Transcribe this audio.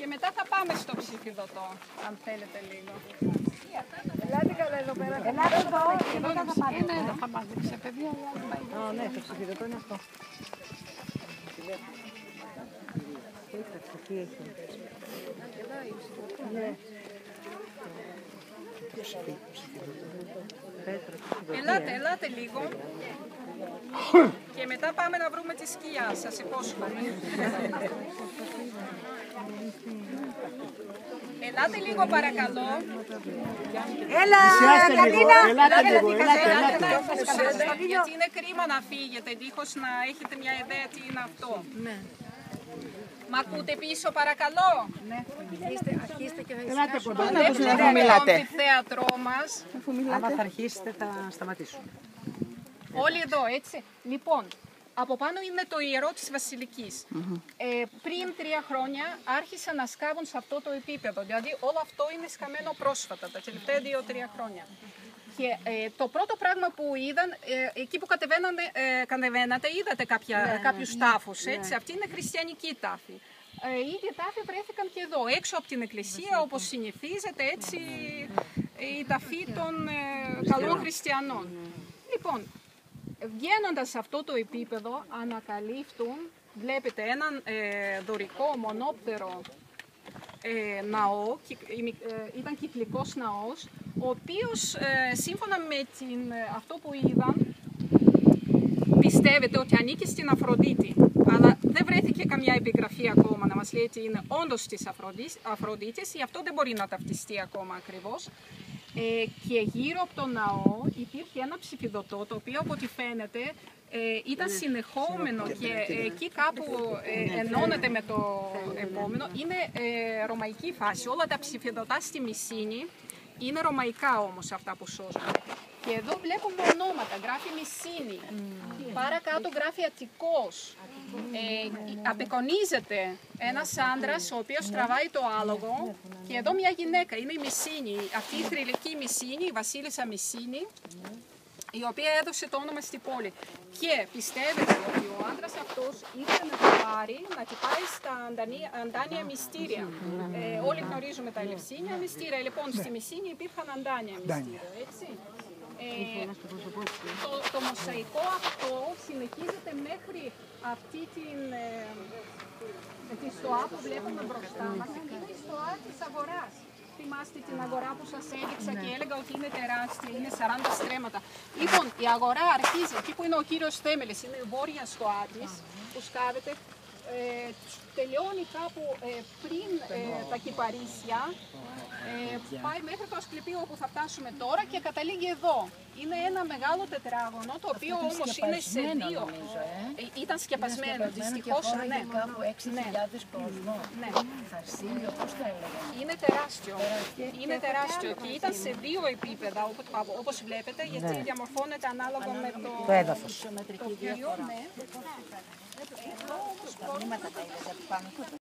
Και μετά θα πάμε στο ψηφιδωτό, αν θέλετε λίγο. Ελάτε καλά εδώ πέρα. Ελάτε εδώ. Εδώ θα πάτε. Εδώ θα πάτε σε παιδιά. Ναι, το ψηφιδωτό είναι αυτό. Ελάτε λίγο. Και μετά πάμε να βρούμε τη σκιά, σας υπόσχομαι. Ελάτε λίγο παρακαλώ. Έλα, Καλίνα. Γιατί είναι κρίμα να φύγετε, δίχως να έχετε μια ιδέα τι είναι αυτό. Ναι. Μ' ακούτε πίσω παρακαλώ. Ναι, αρχίστε και θα Ελάτε εισηγάσουμε. κοντά. Δεν βλέπετε το αμφιθέατρό μας. Άμα θα αρχίσετε θα σταματήσουμε. Όλοι εδώ, έτσι. Λοιπόν, από πάνω είναι το ιερό της Βασιλικής. Πριν 3 χρόνια άρχισαν να σκάβουν σε αυτό το επίπεδο. Δηλαδή όλο αυτό είναι σκαμμένο πρόσφατα, τα τελευταία 2-3 χρόνια. Και το πρώτο πράγμα που είδαν, εκεί που κατεβαίνατε, είδατε κάποιους τάφους, έτσι. Αυτή είναι χριστιανική τάφη. Οι ίδιοι τάφοι βρέθηκαν και εδώ, έξω από την εκκλησία, όπως συνηθίζεται, έτσι, η ταφή των καλών χριστιανών. Λοιπόν, βγαίνοντας σε αυτό το επίπεδο, ανακαλύπτουν, βλέπετε, έναν δωρικό μονόπτερο ναό, ήταν κυκλικός ναός, ο οποίος σύμφωνα με αυτό που είδαν, πιστεύετε ότι ανήκει στην Αφροδίτη, αλλά δεν βρέθηκε καμιά επιγραφή ακόμα να μας λέει ότι είναι όντως της Αφροδίτης, γι' αυτό δεν μπορεί να ταυτιστεί ακόμα ακριβώς. Και γύρω από το ναό υπήρχε ένα ψηφιδωτό, το οποίο από ό,τι φαίνεται ήταν συνεχόμενο και εκεί κάπου ενώνεται με το επόμενο. Είναι ρωμαϊκή φάση. Όλα τα ψηφιδωτά στη Μυσίνη είναι ρωμαϊκά όμως αυτά που σώζονται. Και εδώ βλέπουμε ονόματα, γράφει Μυσίνη, παρακάτω γράφει Αττικός. Απεικονίζεται ένας άντρας ο οποίος τραβάει το άλογο και εδώ μια γυναίκα, είναι η Μυσίνη, αυτή η θρυλική Μυσίνη, η βασίλισσα Μυσίνη, η οποία έδωσε το όνομα στην πόλη. Και πιστεύετε ότι ο άντρας αυτός ήθελε να το πάρει, να την πάρει στα αντάνια μυστήρια. Όλοι γνωρίζουμε τα Ελευσίνια μυστήρια. Λοιπόν, στη Μυσίνη υπήρχαν αντάνια μυστήρια, έτσι. Το μοσαϊκό αυτό συνεχίζεται μέχρι αυτή τη στοά που βλέπουμε μπροστά μας. Είναι η στοά της αγοράς. Θυμάστε την αγορά που σας έδειξα και έλεγα ότι είναι τεράστια, είναι 40 στρέμματα. Λοιπόν, η αγορά αρχίζει εκεί που είναι ο κύριος Θέμελης, είναι η βόρεια στοά της, που σκάβεται. Τελειώνει κάπου πριν τα Κυπαρίσια, πάει μέχρι το Ασκληπείο όπου θα φτάσουμε τώρα και καταλήγει εδώ. Είναι ένα μεγάλο τετράγωνο, το οποίο όμως είναι σε δύο. Ήταν σκεπασμένο, δυστυχώς, ναι. Κάπου 6.000 κόσμο. Ναι. Θαρσίλιο, πώς τα έλεγα. Είναι τεράστιο. Είναι τεράστιο και ήταν σε δύο επίπεδα, όπως βλέπετε, γιατί διαμορφώνεται ανάλογα με Το έδαφος. το κτίριο.